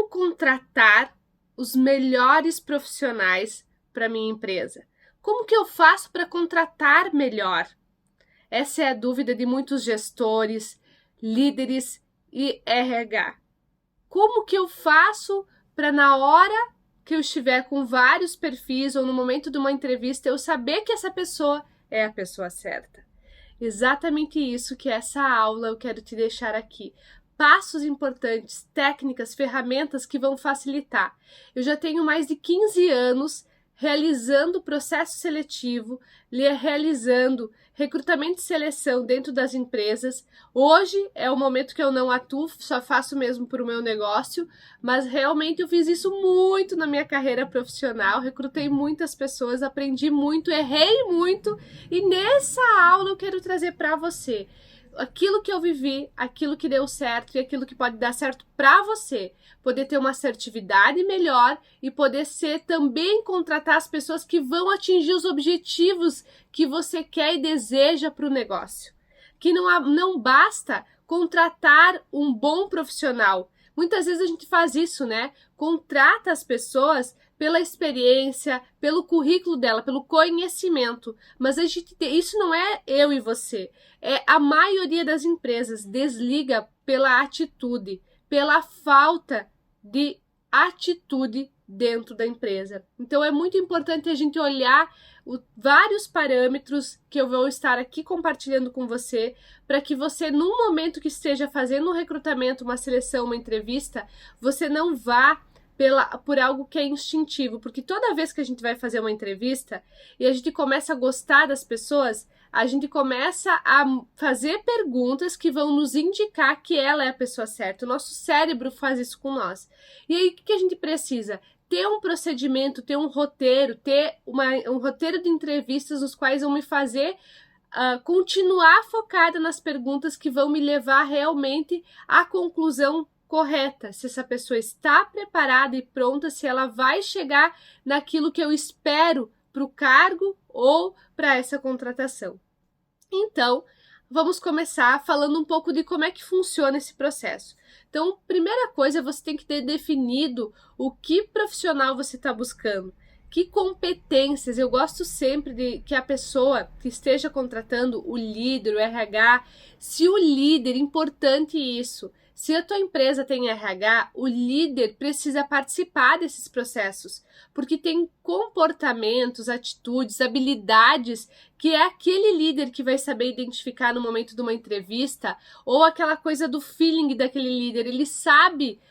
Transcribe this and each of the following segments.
Como contratar os melhores profissionais para minha empresa? Como que eu faço para contratar melhor? Essa é a dúvida de muitos gestores, líderes e RH. Como que eu faço para na hora que eu estiver com vários perfis ou no momento de uma entrevista eu saber que essa pessoa é a pessoa certa? Exatamente isso que essa aula eu quero te deixar aqui. Passos importantes, técnicas, ferramentas que vão facilitar. Eu já tenho mais de 15 anos realizando o processo seletivo, realizando recrutamento e seleção dentro das empresas. Hoje é o momento que eu não atuo, só faço mesmo para o meu negócio, mas realmente eu fiz isso muito na minha carreira profissional, recrutei muitas pessoas, aprendi muito, errei muito, e nessa aula eu quero trazer para você aquilo que eu vivi, aquilo que deu certo e aquilo que pode dar certo para você, poder ter uma assertividade melhor e poder ser também contratar as pessoas que vão atingir os objetivos que você quer e deseja para o negócio. Que não basta contratar um bom profissional. Muitas vezes a gente faz isso, né? Contrata as pessoas pela experiência, pelo currículo dela, pelo conhecimento. Mas isso não é eu e você. É a maioria das empresas desliga pela atitude, pela falta de atitude dentro da empresa. Então é muito importante a gente olhar vários parâmetros que eu vou estar aqui compartilhando com você, para que você, num momento que esteja fazendo um recrutamento, uma seleção, uma entrevista, você não vá por algo que é instintivo, porque toda vez que a gente vai fazer uma entrevista e a gente começa a gostar das pessoas, a gente começa a fazer perguntas que vão nos indicar que ela é a pessoa certa. O nosso cérebro faz isso com nós. E aí, o que a gente precisa? Ter um procedimento, ter um roteiro, ter um roteiro de entrevistas nos quais vão me fazer continuar focada nas perguntas que vão me levar realmente à conclusão correta, se essa pessoa está preparada e pronta, se ela vai chegar naquilo que eu espero para o cargo ou para essa contratação. Então, vamos começar falando um pouco de como é que funciona esse processo. Então, primeira coisa, você tem que ter definido o que profissional você está buscando, que competências. Eu gosto sempre de que a pessoa que esteja contratando, o líder, o RH, se o líder, importante isso, se a tua empresa tem RH, o líder precisa participar desses processos, porque tem comportamentos, atitudes, habilidades que é aquele líder que vai saber identificar no momento de uma entrevista, ou aquela coisa do feeling daquele líder. Ele sabe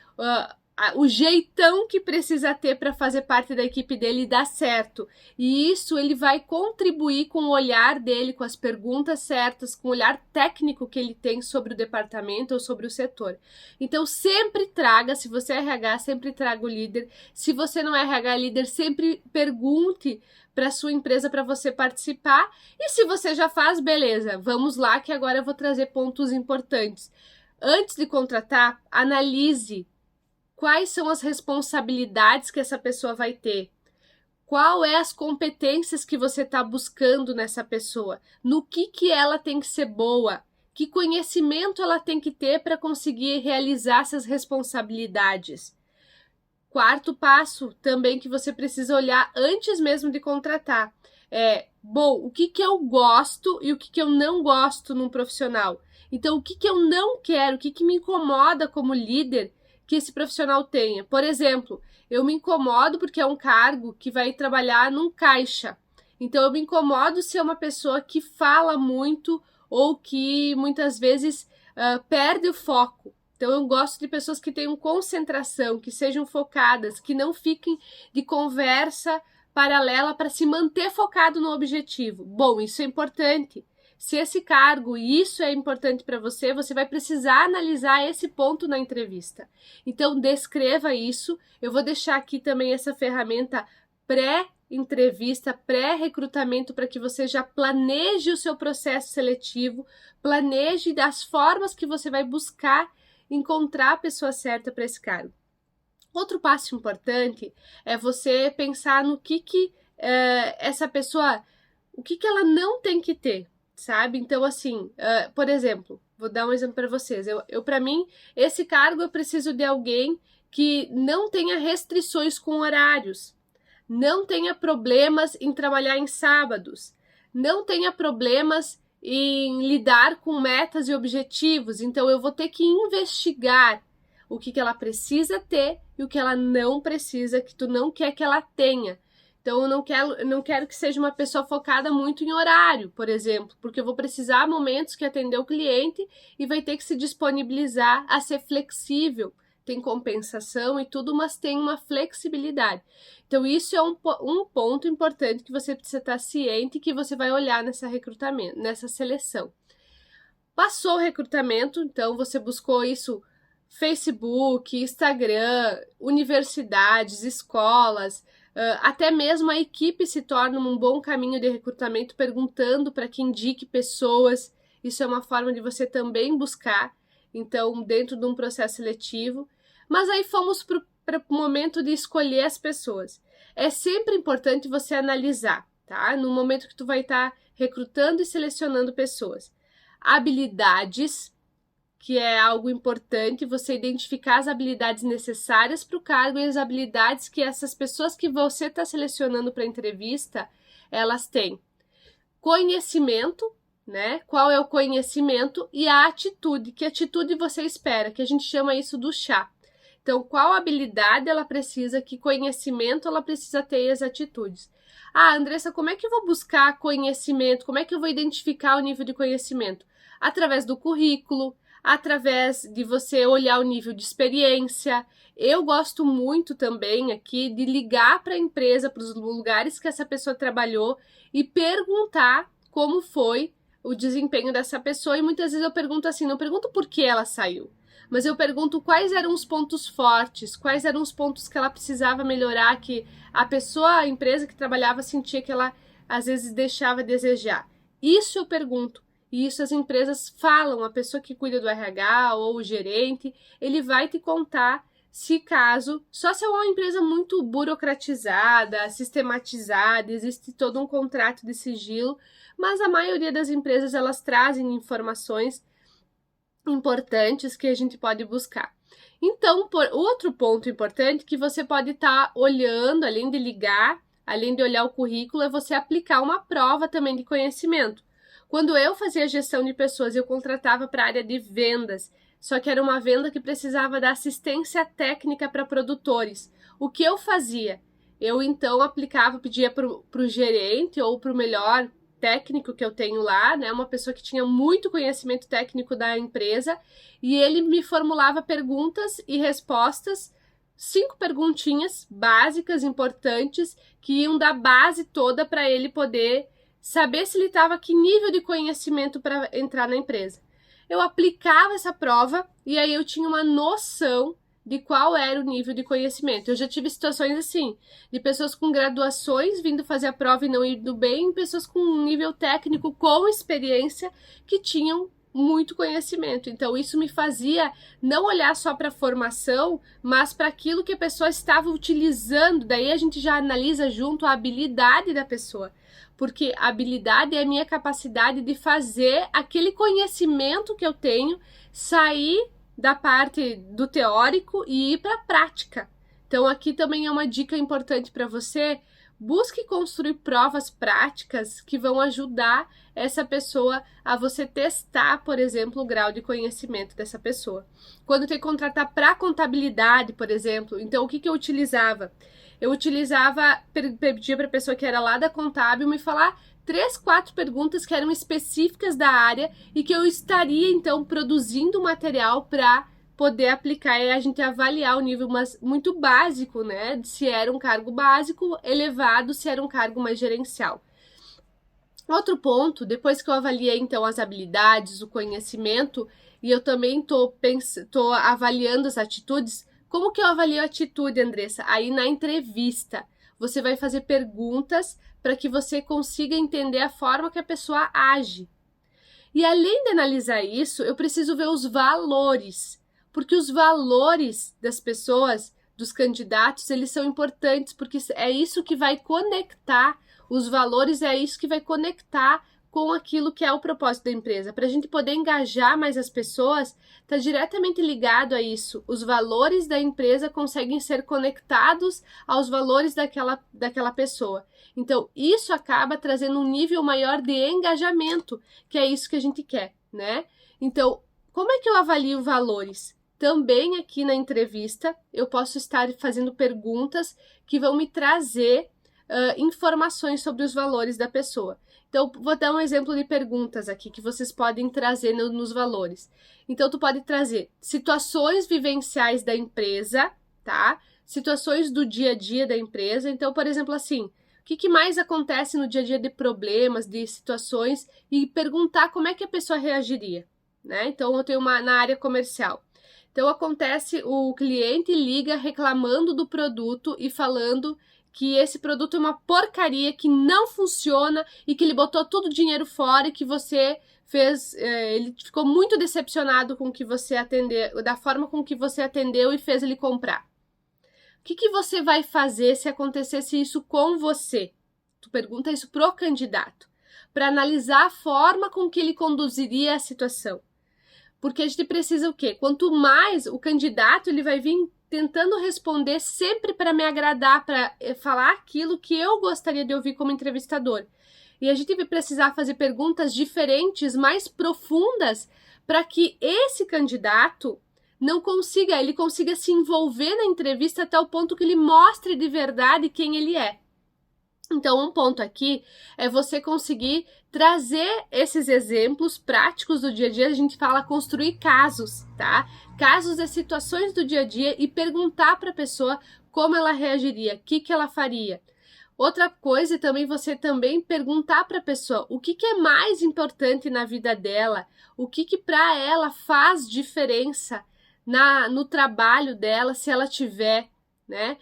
o jeitão que precisa ter para fazer parte da equipe dele e dar certo. E isso ele vai contribuir com o olhar dele, com as perguntas certas, com o olhar técnico que ele tem sobre o departamento ou sobre o setor. Então sempre traga, se você é RH, sempre traga o líder. Se você não é RH líder, sempre pergunte para a sua empresa para você participar. E se você já faz, beleza, vamos lá que agora eu vou trazer pontos importantes. Antes de contratar, analise quais são as responsabilidades que essa pessoa vai ter. Qual é as competências que você está buscando nessa pessoa? No que ela tem que ser boa? Que conhecimento ela tem que ter para conseguir realizar essas responsabilidades? Quarto passo também que você precisa olhar antes mesmo de contratar o que eu gosto e o que eu não gosto num profissional. Então, o que eu não quero, o que me incomoda como líder que esse profissional tenha. Por exemplo, eu me incomodo porque é um cargo que vai trabalhar num caixa. Então, eu me incomodo se é uma pessoa que fala muito ou que muitas vezes perde o foco. Então, eu gosto de pessoas que tenham concentração, que sejam focadas, que não fiquem de conversa paralela para se manter focado no objetivo. Bom, isso é importante. Se esse cargo e isso é importante para você, você vai precisar analisar esse ponto na entrevista. Então, descreva isso. Eu vou deixar aqui também essa ferramenta pré-entrevista, pré-recrutamento, para que você já planeje o seu processo seletivo, planeje as formas que você vai buscar encontrar a pessoa certa para esse cargo. Outro passo importante é você pensar no que essa pessoa, o que ela não tem que ter. Sabe? Então, assim, por exemplo, vou dar um exemplo para vocês. Para mim, esse cargo eu preciso de alguém que não tenha restrições com horários, não tenha problemas em trabalhar em sábados, não tenha problemas em lidar com metas e objetivos. Então, eu vou ter que investigar o que ela precisa ter e o que ela não precisa, que tu não quer que ela tenha. Então, eu não quero que seja uma pessoa focada muito em horário, por exemplo, porque eu vou precisar momentos que atender o cliente e vai ter que se disponibilizar a ser flexível. Tem compensação e tudo, mas tem uma flexibilidade. Então, isso é um ponto importante que você precisa estar ciente e que você vai olhar nessa seleção. Passou o recrutamento, então você buscou isso Facebook, Instagram, universidades, escolas, até mesmo a equipe se torna um bom caminho de recrutamento, perguntando para que indique pessoas. Isso é uma forma de você também buscar, então, dentro de um processo seletivo. Mas aí fomos para o momento de escolher as pessoas. É sempre importante você analisar, tá? No momento que tu vai estar recrutando e selecionando pessoas. Habilidades, que é algo importante, você identificar as habilidades necessárias para o cargo e as habilidades que essas pessoas que você está selecionando para a entrevista, elas têm. Conhecimento, né? Qual é o conhecimento? E a atitude. Que atitude você espera? Que a gente chama isso do chá. Então, qual habilidade ela precisa, que conhecimento ela precisa ter e as atitudes. Ah, Andressa, como é que eu vou buscar conhecimento? Como é que eu vou identificar o nível de conhecimento? Através do currículo, através de você olhar o nível de experiência. Eu gosto muito também aqui de ligar para a empresa, para os lugares que essa pessoa trabalhou e perguntar como foi o desempenho dessa pessoa. E muitas vezes eu pergunto assim, não pergunto por que ela saiu, mas eu pergunto quais eram os pontos fortes, quais eram os pontos que ela precisava melhorar, que a pessoa, a empresa que trabalhava sentia que ela às vezes deixava a desejar. Isso eu pergunto. E isso as empresas falam, a pessoa que cuida do RH ou o gerente, ele vai te contar se caso, só se é uma empresa muito burocratizada, sistematizada, existe todo um contrato de sigilo, mas a maioria das empresas elas trazem informações importantes que a gente pode buscar. Então, outro ponto importante que você pode estar olhando, além de ligar, além de olhar o currículo, é você aplicar uma prova também de conhecimento. Quando eu fazia gestão de pessoas, eu contratava para a área de vendas, só que era uma venda que precisava da assistência técnica para produtores. O que eu fazia? Eu então aplicava, pedia para o gerente ou para o melhor técnico que eu tenho lá, né, uma pessoa que tinha muito conhecimento técnico da empresa, e ele me formulava perguntas e respostas, 5 perguntinhas básicas, importantes, que iam dar base toda para ele poder saber se ele estava que nível de conhecimento para entrar na empresa. Eu aplicava essa prova e aí eu tinha uma noção de qual era o nível de conhecimento. Eu já tive situações assim, de pessoas com graduações vindo fazer a prova e não indo bem, pessoas com um nível técnico com experiência que tinham muito conhecimento. Então, isso me fazia não olhar só para a formação, mas para aquilo que a pessoa estava utilizando. Daí a gente já analisa junto a habilidade da pessoa. Porque a habilidade é a minha capacidade de fazer aquele conhecimento que eu tenho sair da parte do teórico e ir para a prática. Então, aqui também é uma dica importante para você. Busque construir provas práticas que vão ajudar essa pessoa a você testar, por exemplo, o grau de conhecimento dessa pessoa. Quando tem que contratar para contabilidade, por exemplo, então o que eu utilizava? Eu pedia para a pessoa que era lá da contábil me falar 3, 4 perguntas que eram específicas da área e que eu estaria, então, produzindo material para poder aplicar e a gente avaliar o nível, mas muito básico, né? Se era um cargo básico, elevado, se era um cargo mais gerencial. Outro ponto, depois que eu avaliei, então, as habilidades, o conhecimento, e eu também tô avaliando as atitudes. Como que eu avalio a atitude, Andressa? Aí na entrevista, você vai fazer perguntas para que você consiga entender a forma que a pessoa age. E além de analisar isso, eu preciso ver os valores, porque os valores das pessoas, dos candidatos, eles são importantes, porque é isso que vai conectar, os valores é isso que vai conectar com aquilo que é o propósito da empresa. Para a gente poder engajar mais as pessoas, está diretamente ligado a isso. Os valores da empresa conseguem ser conectados aos valores daquela pessoa. Então, isso acaba trazendo um nível maior de engajamento, que é isso que a gente quer, né? Então, como é que eu avalio valores? Também aqui na entrevista, eu posso estar fazendo perguntas que vão me trazer informações sobre os valores da pessoa. Então, vou dar um exemplo de perguntas aqui que vocês podem trazer nos valores. Então, tu pode trazer situações vivenciais da empresa, tá? Situações do dia a dia da empresa. Então, por exemplo, assim, o que mais acontece no dia a dia de problemas, de situações, e perguntar como é que a pessoa reagiria, né? Então, eu tenho na área comercial. Então, acontece, o cliente liga reclamando do produto e falando que esse produto é uma porcaria, que não funciona e que ele botou todo o dinheiro fora e que você fez, ele ficou muito decepcionado com que você atendeu, da forma com que você atendeu e fez ele comprar. O que você vai fazer se acontecesse isso com você? Tu pergunta isso pro candidato, para analisar a forma com que ele conduziria a situação. Porque a gente precisa o quê? Quanto mais o candidato, ele vai vir tentando responder sempre para me agradar, para falar aquilo que eu gostaria de ouvir como entrevistador. E a gente vai precisar fazer perguntas diferentes, mais profundas, para que esse candidato ele consiga se envolver na entrevista até o ponto que ele mostre de verdade quem ele é. Então, um ponto aqui é você conseguir trazer esses exemplos práticos do dia a dia. A gente fala construir casos, tá? Casos e situações do dia a dia e perguntar para a pessoa como ela reagiria, o que ela faria. Outra coisa é também você perguntar para a pessoa o que é mais importante na vida dela, o que para ela faz diferença no trabalho dela, se ela tiver, né?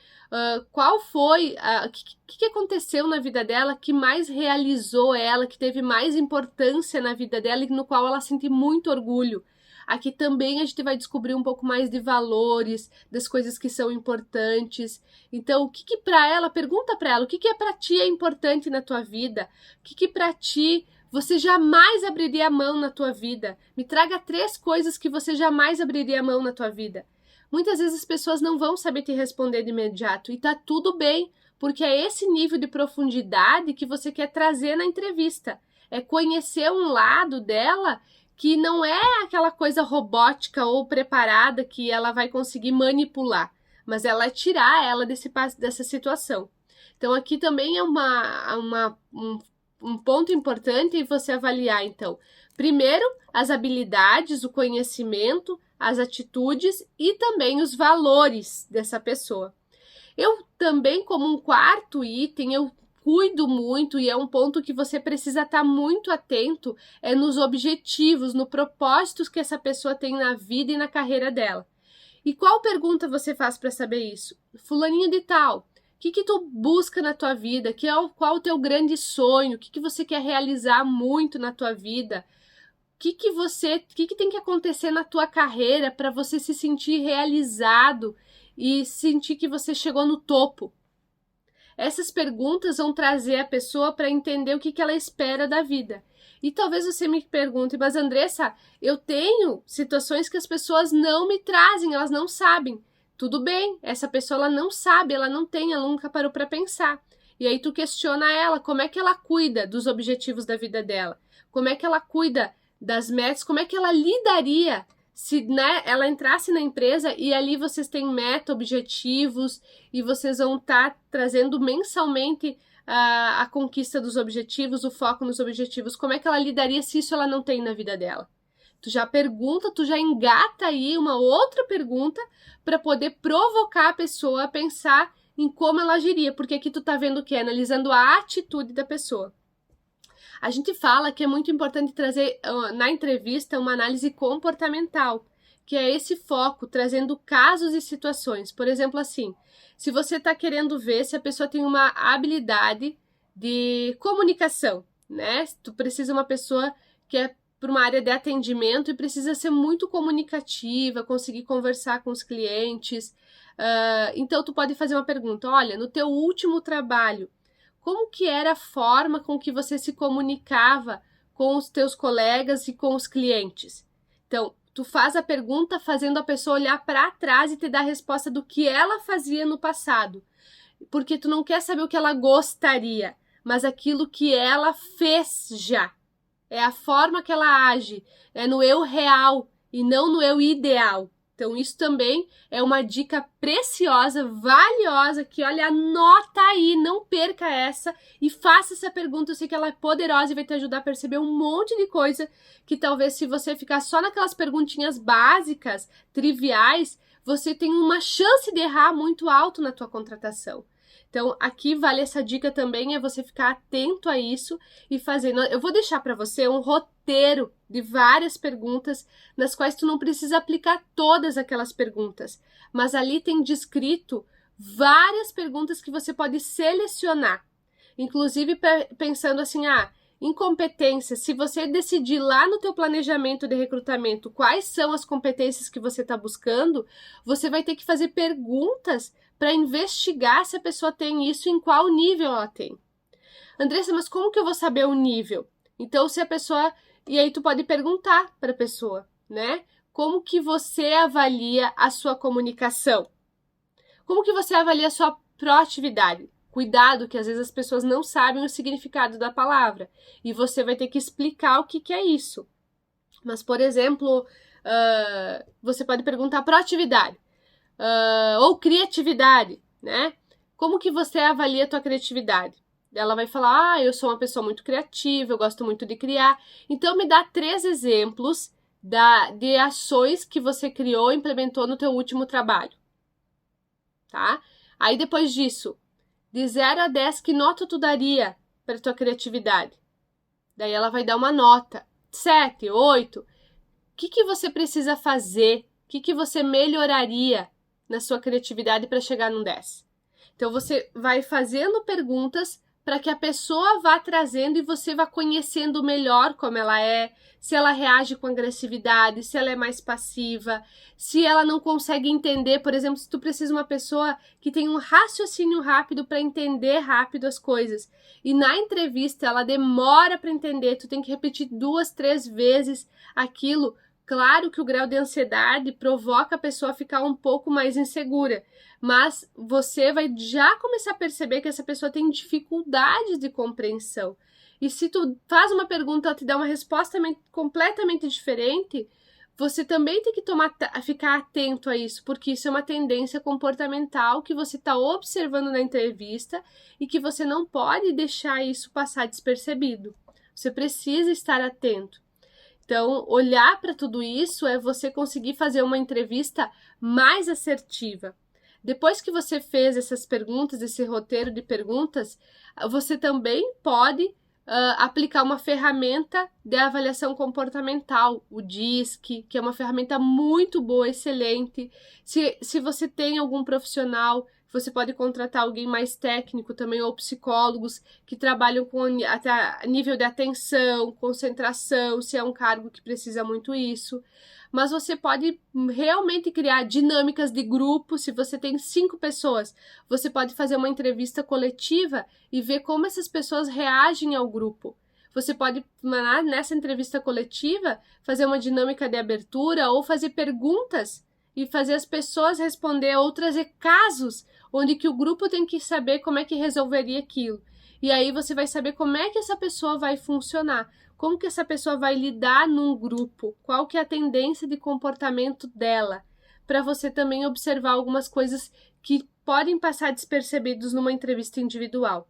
Qual foi, o que aconteceu na vida dela que mais realizou ela, que teve mais importância na vida dela e no qual ela sente muito orgulho. Aqui também a gente vai descobrir um pouco mais de valores, das coisas que são importantes. Então, o que para ela, pergunta para ela, o que é para ti é importante na tua vida? O que para ti você jamais abriria a mão na tua vida? Me traga 3 coisas que você jamais abriria a mão na tua vida. Muitas vezes as pessoas não vão saber te responder de imediato e tá tudo bem, porque é esse nível de profundidade que você quer trazer na entrevista. É conhecer um lado dela que não é aquela coisa robótica ou preparada que ela vai conseguir manipular, mas ela é tirar ela dessa situação. Então aqui também é um ponto importante você avaliar, então. Primeiro, as habilidades, o conhecimento, as atitudes e também os valores dessa pessoa. Eu também, como um quarto item, eu cuido muito e é um ponto que você precisa estar muito atento, é nos objetivos, no propósito que essa pessoa tem na vida e na carreira dela. E qual pergunta você faz para saber isso? Fulaninho de tal, o que tu busca na tua vida? Qual o teu grande sonho? O que você quer realizar muito na tua vida? O que tem que acontecer na tua carreira para você se sentir realizado e sentir que você chegou no topo? Essas perguntas vão trazer a pessoa para entender o que ela espera da vida. E talvez você me pergunte, mas Andressa, eu tenho situações que as pessoas não me trazem, elas não sabem. Tudo bem, essa pessoa ela não sabe, ela não tem, ela nunca parou para pensar. E aí tu questiona ela, como é que ela cuida dos objetivos da vida dela? Como é que ela cuida das metas? Como é que ela lidaria se, né, ela entrasse na empresa e ali vocês têm meta, objetivos e vocês vão estar trazendo mensalmente a conquista dos objetivos, o foco nos objetivos, como é que ela lidaria se isso ela não tem na vida dela? Tu já pergunta, tu já engata aí uma outra pergunta para poder provocar a pessoa a pensar em como ela agiria, porque aqui tu tá vendo o quê? Analisando a atitude da pessoa. A gente fala que é muito importante trazer na entrevista uma análise comportamental, que é esse foco, trazendo casos e situações. Por exemplo, assim, se você está querendo ver se a pessoa tem uma habilidade de comunicação, né? Tu precisa de uma pessoa que é para uma área de atendimento e precisa ser muito comunicativa, conseguir conversar com os clientes. Então, tu pode fazer uma pergunta, olha, no teu último trabalho, como que era a forma com que você se comunicava com os teus colegas e com os clientes. Então, tu faz a pergunta fazendo a pessoa olhar para trás e te dar a resposta do que ela fazia no passado. Porque tu não quer saber o que ela gostaria, mas aquilo que ela fez já. É a forma que ela age, é no eu real e não no eu ideal. Então, isso também é uma dica preciosa, valiosa, que, olha, anota aí, não perca essa e faça essa pergunta. Eu sei que ela é poderosa e vai te ajudar a perceber um monte de coisa que talvez, se você ficar só naquelas perguntinhas básicas, triviais, você tem uma chance de errar muito alto na tua contratação. Então, aqui vale essa dica também, é você ficar atento a isso e fazer. Eu vou deixar para você um roteiro de várias perguntas, nas quais tu não precisa aplicar todas aquelas perguntas, mas ali tem descrito várias perguntas que você pode selecionar. Inclusive pensando assim, em competências, se você decidir lá no teu planejamento de recrutamento quais são as competências que você está buscando, você vai ter que fazer perguntas para investigar se a pessoa tem isso e em qual nível ela tem. Andressa, mas como que eu vou saber o nível? Então, se a pessoa... E aí tu pode perguntar para a pessoa, né? Como que você avalia a sua comunicação? Como que você avalia a sua proatividade? Cuidado, que às vezes as pessoas não sabem o significado da palavra. E você vai ter que explicar o que é isso. Mas, por exemplo, você pode perguntar proatividade. Ou criatividade, né? Como que você avalia a tua criatividade? Ela vai falar, eu sou uma pessoa muito criativa, eu gosto muito de criar. Então, me dá 3 exemplos de ações que você criou e implementou no teu último trabalho. Tá? Aí, depois disso, de 0 a 10, que nota tu daria para a tua criatividade? Daí ela vai dar uma nota. 7, 8. O que você precisa fazer? O que você melhoraria na sua criatividade para chegar num 10? Então, você vai fazendo perguntas para que a pessoa vá trazendo e você vá conhecendo melhor como ela é, se ela reage com agressividade, se ela é mais passiva, se ela não consegue entender, por exemplo, se tu precisa de uma pessoa que tem um raciocínio rápido para entender rápido as coisas, e na entrevista ela demora para entender, tu tem que repetir 2, 3 vezes aquilo. Claro que o grau de ansiedade provoca a pessoa a ficar um pouco mais insegura, mas você vai já começar a perceber que essa pessoa tem dificuldades de compreensão. E se tu faz uma pergunta, ela te dá uma resposta completamente diferente, você também tem que ficar atento a isso, porque isso é uma tendência comportamental que você está observando na entrevista e que você não pode deixar isso passar despercebido. Você precisa estar atento. Então, olhar para tudo isso é você conseguir fazer uma entrevista mais assertiva. Depois que você fez essas perguntas, esse roteiro de perguntas, você também pode aplicar uma ferramenta de avaliação comportamental, o DISC, que é uma ferramenta muito boa, excelente. Se você tem algum profissional, você pode contratar alguém mais técnico também, ou psicólogos que trabalham com até nível de atenção, concentração, se é um cargo que precisa muito isso. Mas você pode realmente criar dinâmicas de grupo. Se você tem 5 pessoas, você pode fazer uma entrevista coletiva e ver como essas pessoas reagem ao grupo. Você pode, nessa entrevista coletiva, fazer uma dinâmica de abertura ou fazer perguntas e fazer as pessoas responder, ou trazer casos onde que o grupo tem que saber como é que resolveria aquilo. E aí você vai saber como é que essa pessoa vai funcionar, como que essa pessoa vai lidar num grupo, qual que é a tendência de comportamento dela, para você também observar algumas coisas que podem passar despercebidos numa entrevista individual.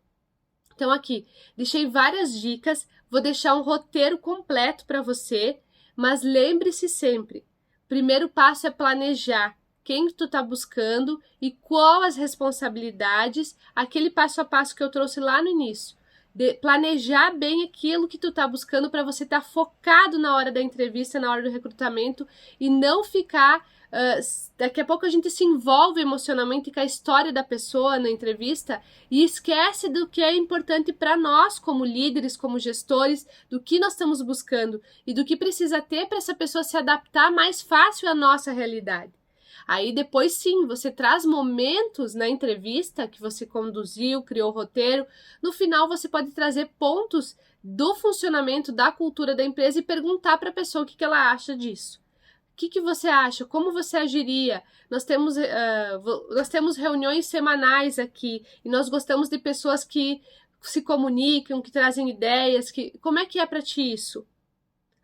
Então aqui, deixei várias dicas, vou deixar um roteiro completo para você, mas lembre-se sempre, primeiro passo é planejar quem tu está buscando e qual as responsabilidades, aquele passo a passo que eu trouxe lá no início. De planejar bem aquilo que tu está buscando para você estar focado na hora da entrevista, na hora do recrutamento e não ficar... daqui a pouco a gente se envolve emocionalmente com a história da pessoa na entrevista e esquece do que é importante para nós como líderes, como gestores, do que nós estamos buscando e do que precisa ter para essa pessoa se adaptar mais fácil à nossa realidade. Aí depois sim, você traz momentos na entrevista que você conduziu, criou o roteiro. No final você pode trazer pontos do funcionamento da cultura da empresa e perguntar para a pessoa o que ela acha disso. O que você acha? Como você agiria? Nós temos reuniões semanais aqui e nós gostamos de pessoas que se comunicam, que trazem ideias. Como é que é para ti isso?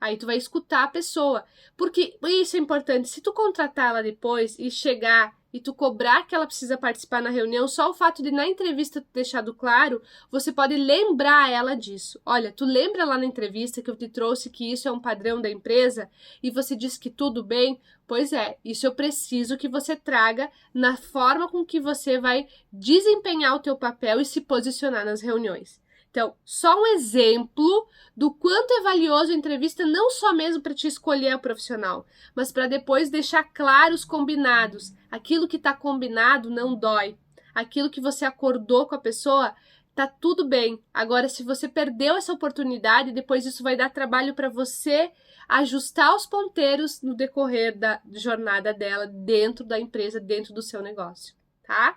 Aí tu vai escutar a pessoa, porque isso é importante. Se tu contratar ela depois e chegar e tu cobrar que ela precisa participar na reunião, só o fato de na entrevista tu deixado claro, você pode lembrar ela disso. Olha, tu lembra lá na entrevista que eu te trouxe que isso é um padrão da empresa e você disse que tudo bem? Pois é, isso eu preciso que você traga na forma com que você vai desempenhar o teu papel e se posicionar nas reuniões. Então, só um exemplo do quanto é valioso a entrevista, não só mesmo para te escolher o profissional, mas para depois deixar claros os combinados. Aquilo que está combinado não dói. Aquilo que você acordou com a pessoa, tá tudo bem. Agora, se você perdeu essa oportunidade, depois isso vai dar trabalho para você ajustar os ponteiros no decorrer da jornada dela dentro da empresa, dentro do seu negócio, tá?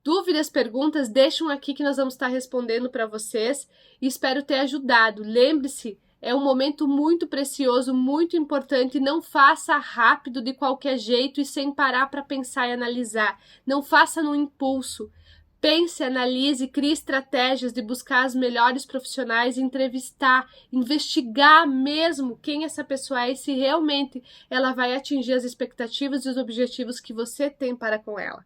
Dúvidas, perguntas, deixam aqui que nós vamos estar respondendo para vocês e espero ter ajudado. Lembre-se, é um momento muito precioso, muito importante. Não faça rápido de qualquer jeito e sem parar para pensar e analisar. Não faça no impulso. Pense, analise, crie estratégias de buscar as melhores profissionais, entrevistar, investigar mesmo quem essa pessoa é e se realmente ela vai atingir as expectativas e os objetivos que você tem para com ela.